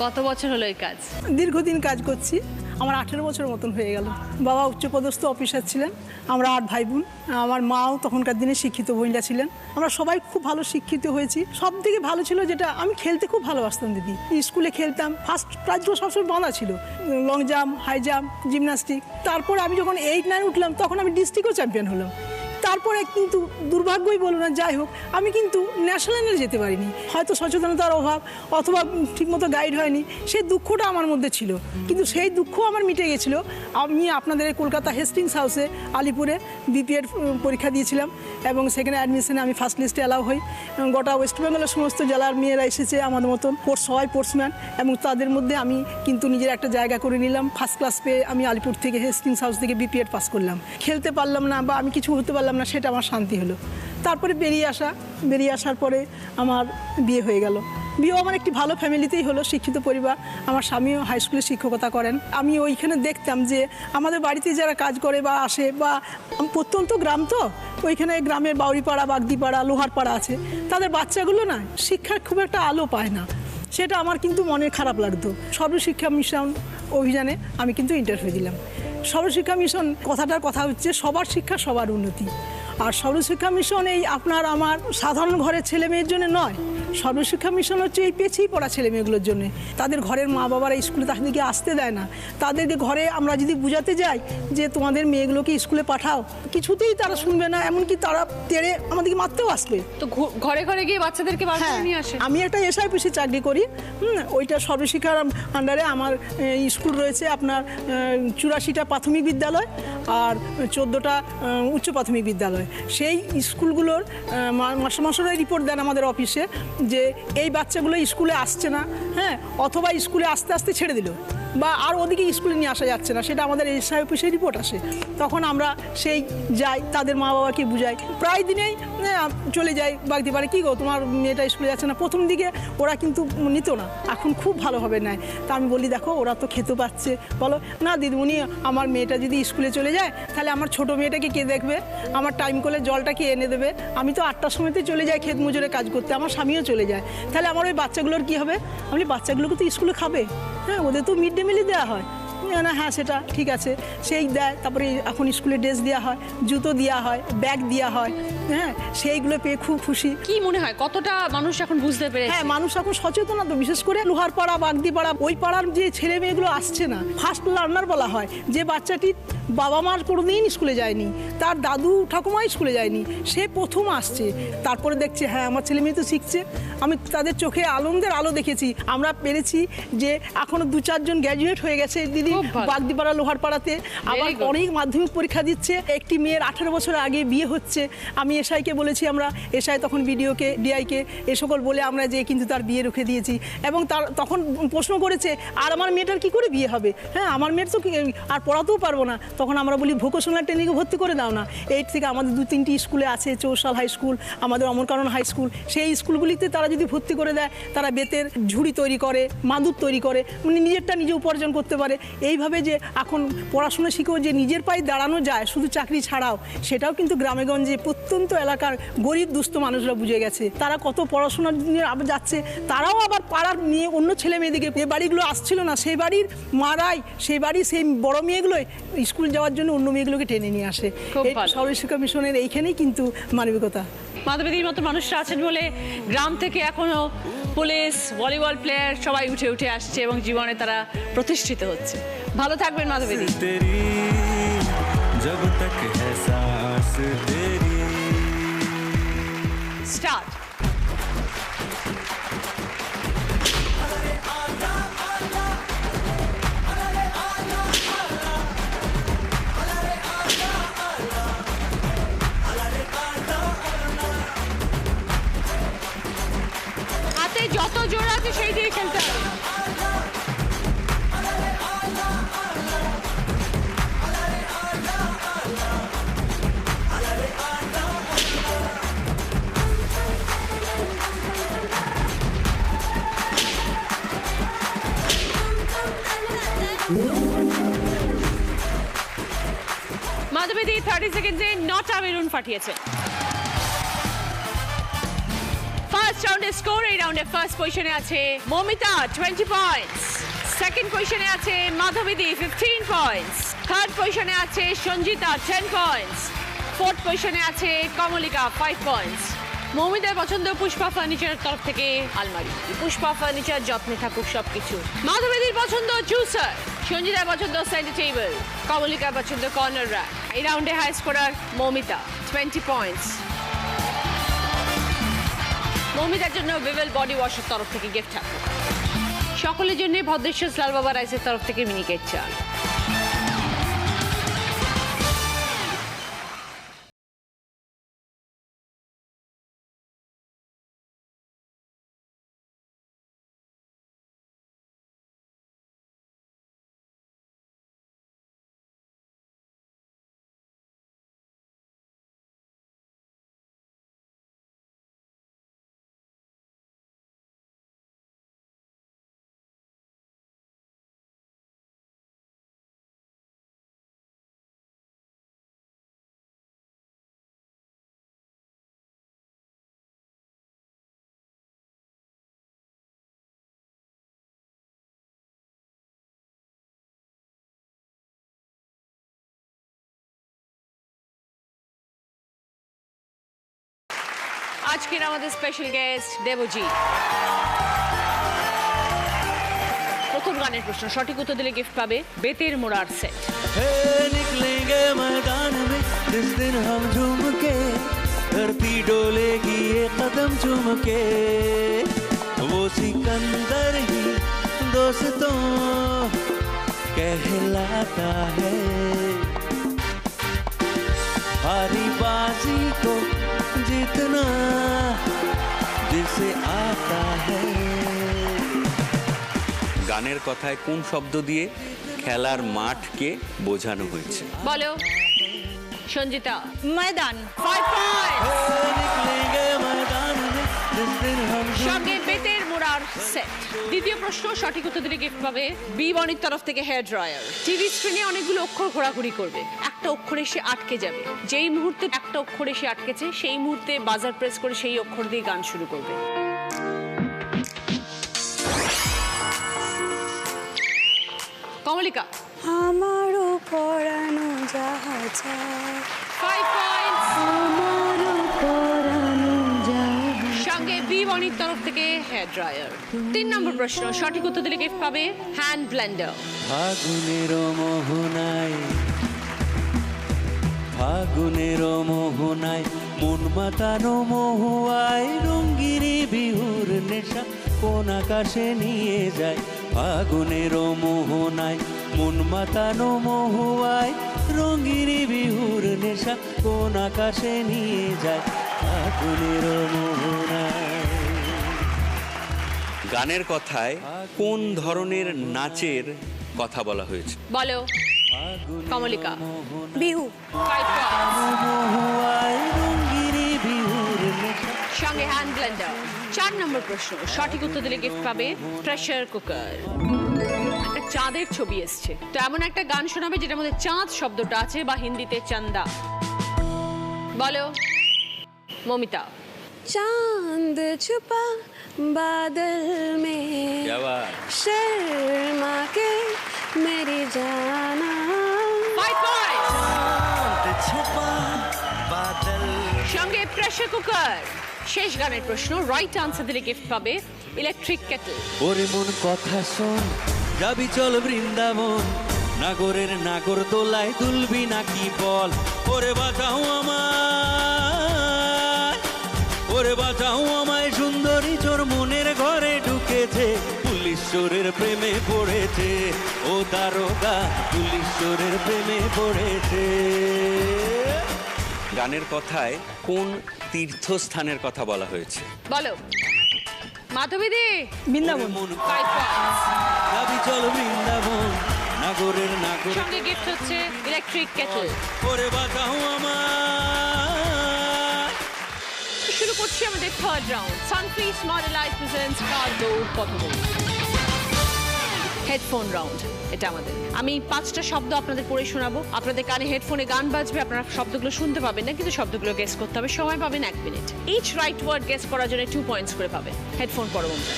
কত বছর হলো এই কাজ? দীর্ঘদিন কাজ করছি, আমার 18 বছর মতন হয়ে গেল। বাবা উচ্চপদস্থ অফিসার ছিলেন, আমরা 8 ভাই বোন। আমার মাও তখনকার দিনে শিক্ষিত মহিলা ছিলেন। আমরা সবাই খুব ভালো শিক্ষিত হয়েছি। সব থেকে ভালো ছিল যেটা, আমি খেলতে খুব ভালোবাসতাম দিদি। স্কুলে খেলতাম, ফার্স্ট প্রাইজগুলো সবসময় বাঁধা ছিল, long jump, high jump, gymnastic. তারপর আমি যখন 8, 9 উঠলাম, তখন আমি ডিস্ট্রিক্টও চ্যাম্পিয়ন হলাম। তারপরে কিন্তু দুর্ভাগ্যই বলো না, যাই হোক, আমি কিন্তু ন্যাশনালে যেতে পারিনি। হয়তো সচেতনতার অভাব অথবা ঠিকমতো গাইড হয়নি, সেই দুঃখটা আমার মধ্যে ছিল। কিন্তু সেই দুঃখ আমার মিটে গেছিলো। আমি আপনাদের কলকাতা হেস্টিংস হাউসে আলিপুরে বিপিএড পরীক্ষা দিয়েছিলাম এবং সেখানে অ্যাডমিশনে আমি ফার্স্ট লিস্টে অ্যালাউ হই। গোটা ওয়েস্ট বেঙ্গলের সমস্ত জেলার মেয়েরা এসেছে আমাদের মতন, সবাই স্পোর্টসম্যান, এবং তাদের মধ্যে আমি কিন্তু নিজের একটা জায়গা করে নিলাম। ফার্স্ট ক্লাস পেয়ে আমি আলিপুর থেকে হেস্টিংস হাউস থেকে বিপিএড পাস করলাম। খেলতে পারলাম না বা আমি কিছু হতে পারলাম না, সেটা আমার শান্তি হলো। তারপরে বেরিয়ে আসার পরে আমার বিয়ে হয়ে গেল। বিয়েও আমার একটি ভালো ফ্যামিলিতেই হলো, শিক্ষিত পরিবার। আমার স্বামীও হাই স্কুলে শিক্ষকতা করেন। আমি ওইখানে দেখতাম যে আমাদের বাড়িতে যারা কাজ করে বা আসে, বা প্রত্যন্ত গ্রাম, তো ওইখানে গ্রামের বাউরিপাড়া, বাগদিপাড়া, লোহারপাড়া আছে, তাদের বাচ্চাগুলো না শিক্ষার খুব একটা আলো পায় না। সেটা আমার কিন্তু মনে খারাপ লাগতো। সর্বশিক্ষা মিশন অভিযানে আমি কিন্তু ইন্টারভিউ দিলাম। সর্বশিক্ষা মিশন কথাটার কথা হচ্ছে সবার শিক্ষা সবার উন্নতি। আর সর্বশিক্ষা মিশন এই আপনার আমার সাধারণ ঘরের ছেলে মেয়ের জন্য নয়, সর্বশিক্ষা মিশন হচ্ছে এই পেছিয়ে পড়া ছেলে মেয়েগুলোর জন্য। তাদের ঘরের মা বাবারা স্কুলে তাদেরকে আসতে দেয় না। তাদেরকে ঘরে আমরা যদি বুঝাতে যাই যে তোমাদের মেয়েগুলোকে স্কুলে পাঠাও, কিছুতেই তারা শুনবে না, এমনকি তারা তেড়ে আমাদেরকে মারতেও আসবে। তো ঘরে ঘরে গিয়ে বাচ্চাদেরকে বার করে নিয়ে আসে। আমি একটা এসআইপিসি চাকরি করি, ওইটা সর্বশিক্ষার আন্ডারে আমার স্কুল রয়েছে। আপনার 84টা প্রাথমিক বিদ্যালয় আর 14টা উচ্চ প্রাথমিক বিদ্যালয়। সেই স্কুলগুলোর মাস্টারমশাইরা রিপোর্ট দেন আমাদের অফিসে যে এই বাচ্চাগুলো স্কুলে আসছে না, অথবা স্কুলে আস্তে আস্তে ছেড়ে দিল, বা আর ওদিকে স্কুলে নিয়ে আসা যাচ্ছে না। সেটা আমাদের এসআই অফিসে রিপোর্ট আসে। তখন আমরা সেই যাই, তাদের মা বাবাকে বুঝাই। প্রায় দিনেই চলে যাই বাগদিপাড়ে, কী গো তোমার মেয়েটা স্কুলে যাচ্ছে না। প্রথম দিকে ওরা কিন্তু নিত না, এখন খুব ভালোভাবে নেয়। তা আমি বলি দেখো ওরা তো খেতে পাচ্ছে, বলো না দিদিমণি আমার মেয়েটা যদি স্কুলে চলে যায় তাহলে আমার ছোট মেয়েটাকে কে দেখবে, আমার টাইম করে জলটা কে এনে দেবে, আমি তো 8টার সময়তে চলে যাই ক্ষেত মজুরে কাজ করতে, আমার স্বামীও চলে যায়, তাহলে আমার ওই বাচ্চাগুলোর কী হবে। আমি বাচ্চাগুলোকে তো স্কুলে খাবে, হ্যাঁ ওদের তো মিড ডে মিলই দেওয়া হয় না। হ্যাঁ সেটা ঠিক আছে, সেই দেয়। তারপরে এখন স্কুলে ড্রেস দেওয়া হয়, জুতো দেওয়া হয়, ব্যাগ দেওয়া হয়, হ্যাঁ সেইগুলো পেয়ে খুব খুশি। কি মনে হয় কতটা মানুষ এখন বুঝতে পেরেছে? হ্যাঁ মানুষ এখন সচেতন, তো বিশেষ করে লোহারপাড়া বাগদিপাড়া ওই পাড়ার যে ছেলে মেয়েগুলো আসছে না, ফার্স্ট লার্নার বলা হয়, যে বাচ্চাটি বাবা মার কোনোদিন স্কুলে যায়নি, তার দাদু ঠাকুমাই স্কুলে যায়নি, সে প্রথম আসছে, তারপরে দেখছে হ্যাঁ আমার ছেলে মেয়ে তো শিখছে। আমি তাদের চোখে আনন্দের আলো দেখেছি। আমরা পেরেছি যে এখনো 2-4 জন গ্র্যাজুয়েট হয়ে গেছে দিদি বাগদিপাড়া লোহারপাড়াতে, আবার অনেক মাধ্যমিক পরীক্ষা দিচ্ছে। একটি মেয়ের 18 বছর আগে বিয়ে হচ্ছে, আমি এসআইকে বলেছি, আমরা এসআই তখন বিডিওকে ডিআইকে এ সকল বলে আমরা যে কিন্তু তার বিয়ে রুখে দিয়েছি। এবং তার তখন প্রশ্ন করেছে আর আমার মেয়েটার কি করে বিয়ে হবে, হ্যাঁ আমার মেয়ের তো আর পড়াতেও পারবো না। তখন আমরা বলি ভোকেশনাল ট্রেনিংয়ে ভর্তি করে দাও না। 8 থেকে আমাদের 2-3টি স্কুলে আছে, চৌসাল হাই স্কুল, আমাদের অমরকানন হাই স্কুল, সেই স্কুলগুলিতে তারা যদি ভর্তি করে দেয়, তারা বেতের ঝুড়ি তৈরি করে, মাদুর তৈরি করে, মানে নিজেরটা নিজে উপার্জন করতে পারে। এইভাবে যে এখন পড়াশোনা শিখেও যে নিজের পায়ে দাঁড়ানো যায় শুধু চাকরি ছাড়াও, সেটাও কিন্তু গ্রামেগঞ্জে প্রত্যন্ত এলাকার গরিব দুস্থ মানুষরা বুঝে গেছে। তারা কত পড়াশোনা নিয়ে আবার যাচ্ছে, তারাও আবার পাড়ার মেয়ে অন্য ছেলে মেয়েদিকে, যে বাড়িগুলো আসছিল না সেই বাড়ির মারাই, সেই বাড়ির সেই বড় মেয়েগুলোই স্কুল যাওয়ার জন্য অন্য মেয়েগুলোকে টেনে নিয়ে আসে। এই সর্বশিক্ষা মিশনের এইখানেই কিন্তু মানবিকতা। মাধবীদির মতো মানুষরা আছেন বলে গ্রাম থেকে এখনো পুলিশ, ভলিবল প্লেয়ার সবাই উঠে উঠে আসছে এবং জীবনে তারা প্রতিষ্ঠিত হচ্ছে। ভালো থাকবেন মাধবীদি। স্টার্ট। হাতে যত জোর আছে সেই দিয়ে খেলতে হবে। মাধবীদি 30 সেকেন্ডে 9টা বেলুন ফাটিয়েছে। ফার্স্ট রাউন্ডের স্কোর, এই রাউন্ডে ফার্স্ট পজিশনে আছে মৌমিতা 20 পয়েন্টস, সেকেন্ড পজিশনে আছে মাধবীদি 15 পয়েন্টস, থার্ড পজিশনে আছে সঞ্জিতা 10 পয়েন্টস, ফোর্থ পজিশনে আছে কমলিকা 5 পয়েন্টস। মৌমিতার পছন্দ পুষ্পা ফার্নিচারের তরফ থেকে আলমারি, পুষ্পা ফার্নিচার যত্নে থাকুক সবকিছু। মাধবীদির পছন্দ জুসার, সঞ্জিতার পছন্দ সেন্টার টেবিল, কমলিকার পছন্দ কর্নার র্যাক। এই রাউন্ডে হাই স্কোরার মৌমিতা 20 পয়েন্টস। মৌমিতার জন্য ভিভেল বডি ওয়াশের তরফ থেকে গিফট থাকবে। সকলের জন্য ভদ্রেশ্বর লাল বাবা রাইসের তরফ থেকে মিনিকেট চাল। আজকের আমাদের স্পেশাল গেস্ট দেবজি। প্রথম গানের প্রশ্ন, সঠিক উত্তর দিলে গিফট পাবে বেতের মোড়ার সেট। निकलेंगे मैदान में जिस दिन हम झूम के, धरती डोलेगी ये कदम झूम के, वो सिकंदर ही दोस्तों कहलाता है, हारी बाजी को जीतना जिसे आता है। গানের কথায় কোন শব্দ দিয়ে খেলার মাঠকে বোঝানো হয়েছে? বলো। সঞ্জিতা ময়দান। 5 পয়েন্টস। সঙ্গে বেতের মোড়ার সেট। দ্বিতীয় প্রশ্ন সঠিক উত্তর দিলে গিফট পাবে বি বনির তরফ থেকে হেয়ার ড্রায়ার। টিভি স্ক্রিনে অনেকগুলো অক্ষর ঘোরাঘুরি করবে, একটা অক্ষর এসে আটকে যাবে। যেই মুহূর্তে একটা অক্ষর এসে আটকেছে সেই মুহূর্তে বাজার প্রেস করে সেই অক্ষর দিয়ে গান শুরু করবে। কমলিকা আমারও পরানো যাহা চায় 5 পয়েন্টস। আমারও পরানো যাহা সঙ্গে বি বনির তরফ থেকে হেয়ার ড্রায়ার। 3 নম্বর প্রশ্ন সঠিক উত্তর দিলে গিফট পাবে হ্যান্ড ব্লেন্ডার। ফাগুনের মোহনায় মন মাতানো মহুয়ায় রঙ্গিনী বিহুর নেশা কোন আকাশে নিয়ে যায়। ফাগুনের মোহনায় মন মাতানো মহুয়ায় রঙ্গিনী বিহুর নেশা কোন আকাশে নিয়ে যায়। ফাগুনের মোহনায়। গানের কথায় কোন ধরনের নাচের কথা বলা হয়েছে? বলো কমলিকা। বিহু 5 পয়েন্টস। মহুয়ায় রঙ্গিনী বিহুর নেশা। সঙ্গে হ্যান্ড ব্লেন্ডার। 4 নম্বর প্রশ্ন সঠিক উত্তর দিলে গিফট পাবে প্রেসার কুকার। একটা চাঁদের ছবি এসছে, তো এমন একটা গান শোনাবে যেটার মধ্যে চাঁদ শব্দটা আছে বা হিন্দিতে চন্দা। বলো মমিতা। चांद छुपा बादल में क्या बात। शर्मा के मेरी जाना 5 পয়েন্টস। সঙ্গে প্রেসার কুকার। শেষ গানের প্রশ্ন রাইট আনসার দিলে গিফট পাবে ইলেকট্রিক কেটল। ওরে মন কথা শোন, যাবি চল বৃন্দাবন, নাগরের নাগর দোলায় দুলবি নাকি বল। ওরে বাঁচাও আমায়, ওরে বাঁচাও আমায়, সুন্দরী চোর মনের ঘরে ঢুকেছে, পুলিশ চোরের প্রেমে পড়েছে। ও দারোগা পুলিশ চোরের প্রেমে পড়েছে। গানের কথায় কোন তীর্থস্থানের কথা বলা হয়েছে? বলো মাধবী দি। বৃন্দাবন। 5 পয়েন্টস। যাবি চল বৃন্দাবন, নাগরের নাগর। সঙ্গে গিফট হচ্ছে ইলেকট্রিক কেটল। ওরে বাঁচাও আমায়। শুরু করছি আমাদের থার্ড রাউন্ড। সানফি স্মার্ট লাইফ প্রেজেন্টস কার্গো পথবল হেডফোন রাউন্ড। এটা আমাদের, আমি 5টা শব্দ আপনাদের পড়ে শোনাবো, আপনাদের কানে হেডফোনে গান বাজবে, আপনারা শব্দগুলো শুনতে পাবেন না, কিন্তু শব্দগুলো গেস করতে হবে। সময় পাবেন 1 minute. Each right word guess করার জন্য 2 পয়েন্টস করে পাবেন। হেডফোন পরবর্তী।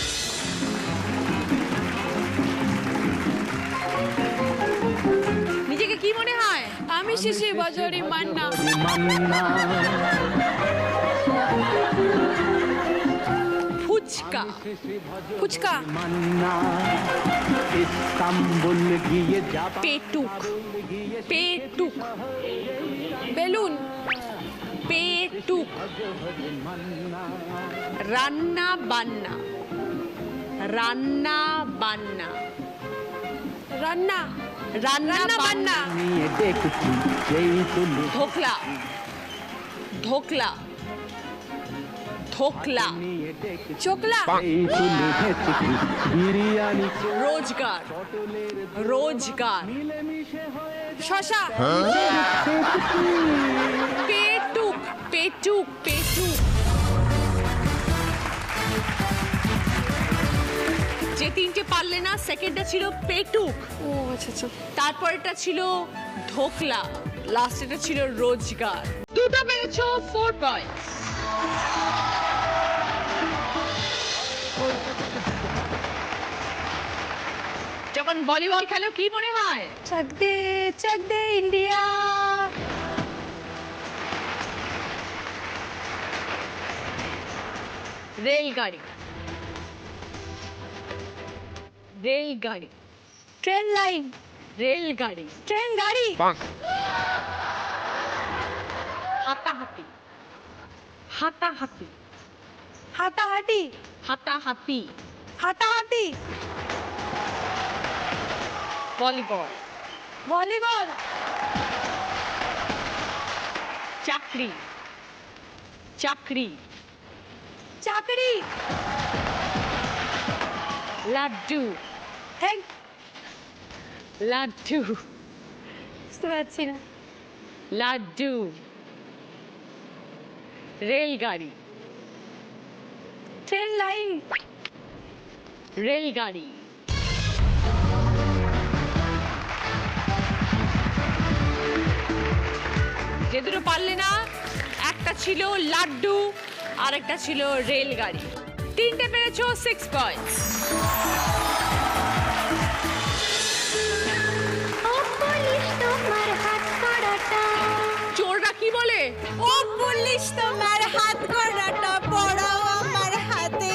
নিজেকে কি মনে হয়? আমি শিশি বজরি মান্না ফুচকা। ফুচকা পেটুক। পেটুক। বেলুন পেটুক। রান্না বান্না। রান্না বান্না। রান্না রান্না বান্না। ধোকলা। ধোকলা। ধোকলা। চোকলা রোজগার। রোজগার। শশা পেটুক। পেটুক। পেটুক। যে 3টে পারলে না, সেকেন্ডটা ছিল পেটুক, ও আচ্ছা আচ্ছা তারপরটা ছিল ধোকলা, লাস্টেটা ছিল রোজগার। দুটো পেরেছো 4 পয়েন্টস। যখন ভলিবল খেলো কি মনে হয়? চক দে ইন্ডিয়া। রেলগাড়ি। রেলগাড়ি। Train line. রেলগাড়ি। ট্রেন গাড়ি। হাতাহাতি। হাতাহাতি। হাতাহাতি। হাতাহাতি। হাতাহাতি। ভলিবল। ভলিবল। চাকরি। চাকরি। চাকরি। লাড্ডু। হ্যাঁ লাড্ডু। বুঝতে পারছি না। লাড্ডু, রেলগাড়ি, ট্রেন লাইন, রেলগাড়ি। যে দুটো পারলে না, একটা ছিল লাড্ডু আর একটা ছিল রেলগাড়ি। তিনটে পেরেছো, 6 পয়েন্টস। চোররা কি বলে? ও পুলিশ তোমার হাত কড়াটা পড়াও আমার হাতে।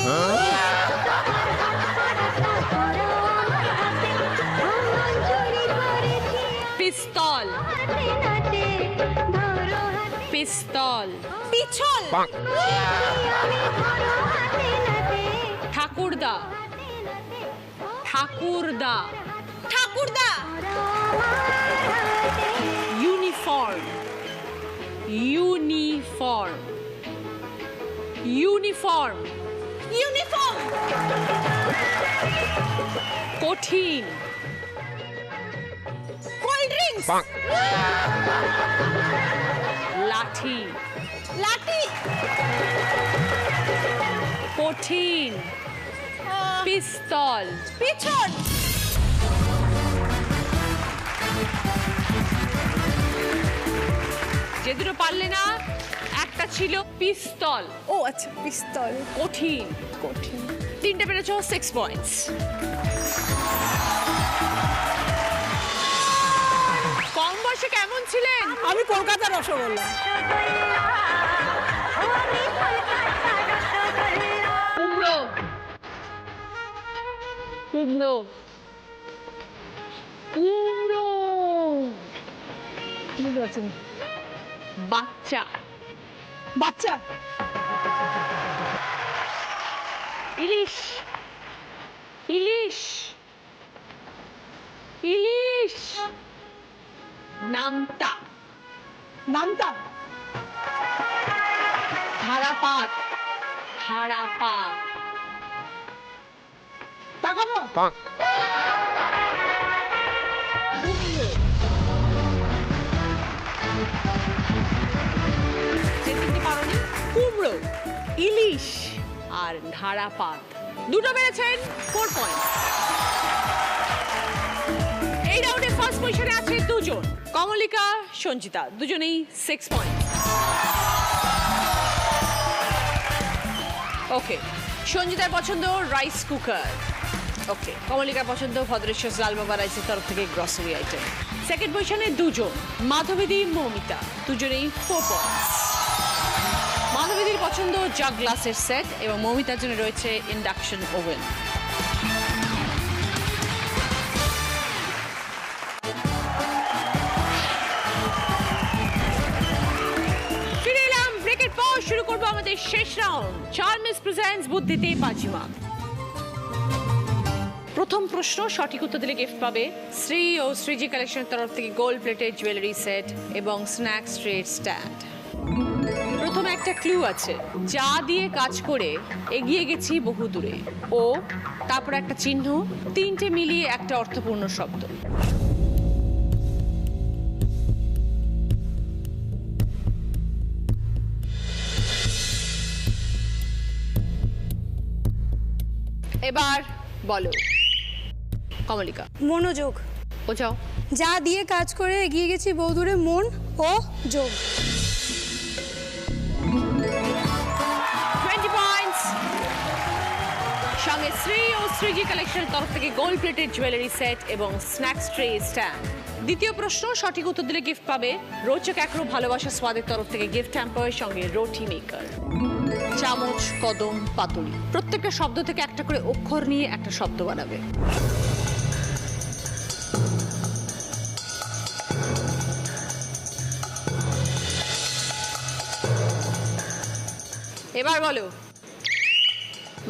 পিস্তল, পিস্তল, পিছল, ঠাকুরদা, ঠাকুরদা, ঠাকুরদা, ইউনিফর্ম, ইউনিফর্ম, ইউনিফর্ম, ইউনিফর্ম, কঠিন, কোল্ড ড্রিঙ্কস, লাঠি, লাঠি, কঠিন, পিস্তল, পিছল, যে দুটো পারলে না, একটা ছিল পিস্তল। ও আচ্ছা পিস্তল, কঠিন, কঠিন। তিনটে পেরেছো, 6 পয়েন্টস। কম বয়সে কেমন ছিলেন? আমি কলকাতার রসগোল্লা। কুমড়ো, কুমড়ো, কুমড়ো, কুমড়ো আছে। বাচ্চা, বাচ্চা, ইলিশ, ইলিশ, ইলিশ, নামতা, নামতা, ধারাপাত, ধারাপাত, তাকাবো, যে তিনটি পারোনি, কুমড়ো, ইলিশ আর ধারাপাত। দুটো পেরেছেন, 4 পয়েন্ট। এই রাউন্ডে ফার্স্ট পজিশনে আছে দুজন, কমলিকা, সঞ্চিতা, দুজনেই 6 পয়েন্ট। ওকে, সঞ্চিতার পছন্দ রাইস কুকার। ওকে, কমলিকার পছন্দ ভদ্রেশ্বর লালবাবা রাইসের তরফ থেকে গ্রসারি আইটেম। সেকেন্ড পজিশনে দুজন, মাধবীদি, মৌমিতা, দুজনেই 4 পয়েন্টস। মাধবীদির পছন্দ জাগ গ্লাসের সেট এবং মৌমিতার জন্য রয়েছে ইন্ডাকশন ওভেন। ফিরে এলাম ব্রেকের পর, শুরু করবো আমাদের শেষ রাউন্ড, চার্মিস প্রেজেন্টস বুদ্ধিতে পাজিমা। প্রথম প্রশ্ন সঠিক উত্তর দিলে গিফট পাবে শ্রী ও শ্রীজি কালেকশনের তরফ থেকে গোল্ড প্লেটেড জুয়েলারি সেট এবং স্ন্যাক্স ট্রেড স্ট্যান্ড। প্রথমে একটা ক্লু আছে, যা দিয়ে কাজ করে এগিয়ে গেছি বহু দূরে, ও তারপর একটা চিহ্ন, তিনটে মিলিয়ে একটা অর্থপূর্ণ শব্দ। এবার বলো কমলিকা। মনোযোগ, বোঝাও। যা দিয়ে কাজ করে এগিয়ে গেছি বহুদূরে, মন ও যোগ। 20 পয়েন্টস। সঙ্গে শ্রী ও শ্রীজি কালেকশনের তরফ থেকে গোল্ড প্লেটেড জুয়েলারি সেট এবং স্ন্যাক্স ট্রে স্ট্যান্ড। দ্বিতীয় প্রশ্ন সঠিক উত্তর দিলে গিফট পাবে রোচক একরো ভালোবাসা স্বাদের তরফ থেকে গিফট হ্যাম্পারের সঙ্গে রোটি মেকার। চামচ, কদম, পাতুরি, প্রত্যেকটা শব্দ থেকে একটা করে অক্ষর নিয়ে একটা শব্দ বানাবে। এবার বলো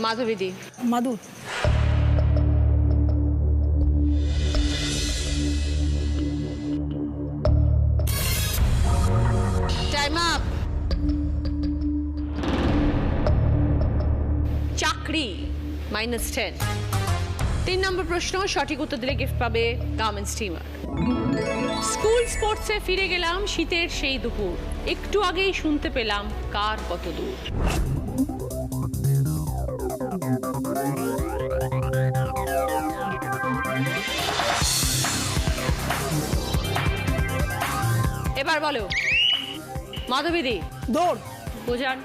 মাধবীদি। মাদু, টাইম আপ। চাকরি, -10। 3 নম্বর প্রশ্ন সঠিক উত্তর দিলে গিফট পাবে গার্মেন্টস স্টিমার। স্কুল স্পোর্টসে ফিরে গেলাম শীতের সেই দুপুর, একটু আগেই শুনতে পেলাম কার কত দূর। এবার বলো মাধবীদি, দৌড়। বোঝান।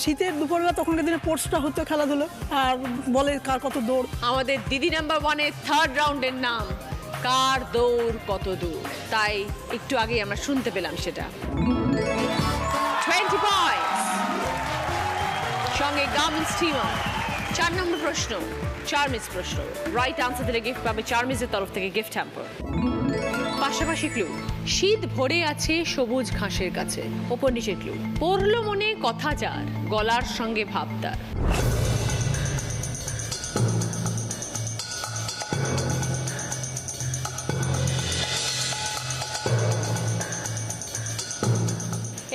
শীতের দুপুরবেলা তখনকার দিনে স্পোর্টসটা হতো, খেলাধুলো, আর বলে কার কত দৌড়। আমাদের দিদি নাম্বার 1-এর থার্ড রাউন্ডের নাম কার দৌড় কত দূর, তাই একটু আগে আমরা শুনতে পেলাম সেটা। 20 পয়েন্টস, সঙ্গে গার্মেন্টস স্টিমার। 4 নম্বর প্রশ্ন, চার্মিস প্রশ্ন। রাইট আনসার দিলে গিফট পাবে চার্মিসের তরফ থেকে গিফট হ্যাম্পার। পাশাপাশি ক্লু, শীত ভরে আছে সবুজ ঘাসের কাছে। ওপর নিচে ক্লু, পড়লো মনে কথা যার, গলার সঙ্গে ভাবতার।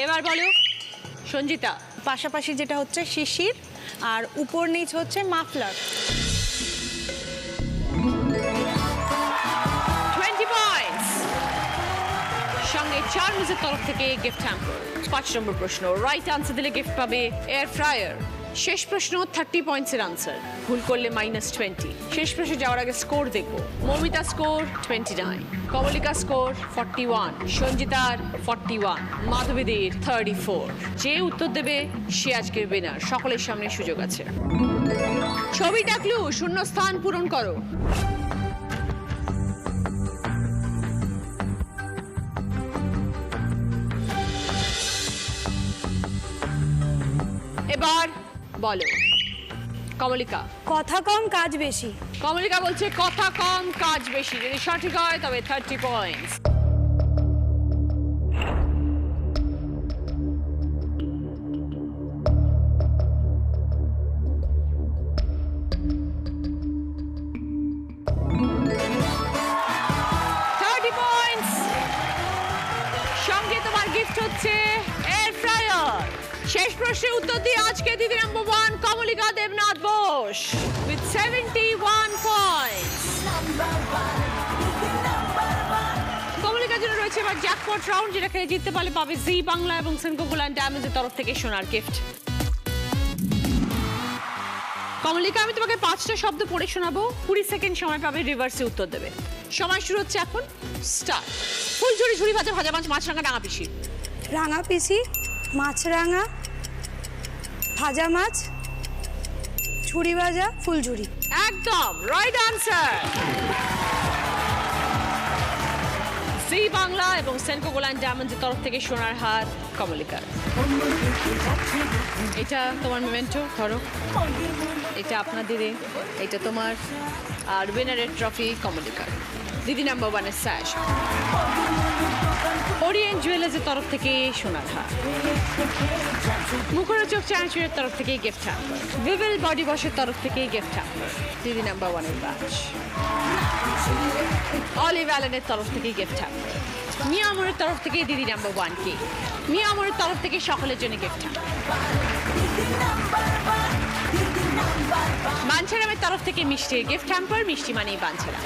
এবার বলো সঞ্জিতা। পাশাপাশি যেটা হচ্ছে শিশির, আর উপর নিচ হচ্ছে মাফলার। 20 পয়েন্টস, সঙ্গে চার্মিসের তরফ থেকে গিফট হ্যাম্পার। 5 নম্বর প্রশ্ন, রাইট আনসার দিলে গিফট পাবে এয়ার ফ্রায়ার। শেষ প্রশ্ন 30 পয়েন্টসের আনসার, ভুল করলে -20। শেষ প্রশ্নে যাওয়ার আগে স্কোর দেখবো। Moumita score 29, Kamalika score 41, সঞ্জিতার 41, মাধবীদের 34। যে উত্তর দেবে সে আজকের উইনার। সকলের সামনে সুযোগ আছে। ছবিটা ক্লু, শূন্য স্থান পূরণ করো। এবার বলো কমলিকা। কথা কম কাজ বেশি। কমলিকা বলছে কথা কম কাজ বেশি, যদি সঠিক হয় তবে 30 পয়েন্টস। সঙ্গে তোমার গিফট হচ্ছে এয়ার ফ্রায়ার। শেষ প্রশ্নের উত্তর দিয়ে আজকে দিদি number 1 Kamalika Debnath Bose with 71 points. কমলিকার জন্য রয়েছে এবার জ্যাকপট রাউন্ড, যেটা খেলে জিততে পারলে পাবে জি বাংলা এবং সেনকো গোল্ড ডায়মন্ডসের তরফ থেকে সোনার গিফট। কমলিকা, আমি তোমাকে 5টা শব্দ পড়ে শোনাবো, 20 সেকেন্ড সময় পাবে রিভার্সে উত্তর দেবে। সময় শুরু হচ্ছে এখন, স্টার্ট। ফুলঝুরি, ঝুড়ি ভাজা, ভাজা মাছ, মাছরাঙা, ডাঙা পিসি। রাঙা পিসি, মাছরাঙা, ভাজা মাছ, ঝুড়ি ভাজা, ফুলঝুরি। একদম রাইট আনসার। জি বাংলা এবং সেনকো গোল্ড ডায়মন্ডসের তরফ থেকে সোনার হার কমলিকার। এটা তোমার মেমেন্টো, ধরো। এটা আপনার দিদি, এটা তোমার, আর উইনারের ট্রফি কমলিকার। দিদি নাম্বার 1-এর স্যাশ। ওরিয়েন্ট জুয়েলার্সের তরফ থেকে সোনার হার। মুখরোচক চানাচুরের তরফ থেকে গিফট হ্যাম্পার। ভিভেল বডি ওয়াশের তরফ থেকে গিফট হ্যাম্পার। দিদি নাম্বার 1-এর ব্যাচ। অলিভ অ্যালেনের তরফ থেকে গিফট হ্যাম্পার। মিয়া আমরের তরফ থেকে দিদি নাম্বার 1 কে। মিয়া আমরের তরফ থেকে সকলের জন্য গিফট হ্যাম্পার। বাঞ্ছারামের তরফ থেকে মিষ্টির গিফট হ্যাম্পার। মিষ্টি মানেই বাঞ্ছারাম।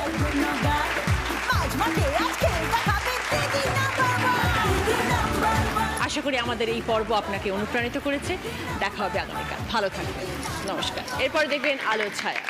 আশা করি আমাদের এই পর্ব আপনাকে অনুপ্রাণিত করেছে। দেখা হবে আগামীকাল, ভালো থাকবেন, নমস্কার। এরপর দেখবেন আলো ছায়া।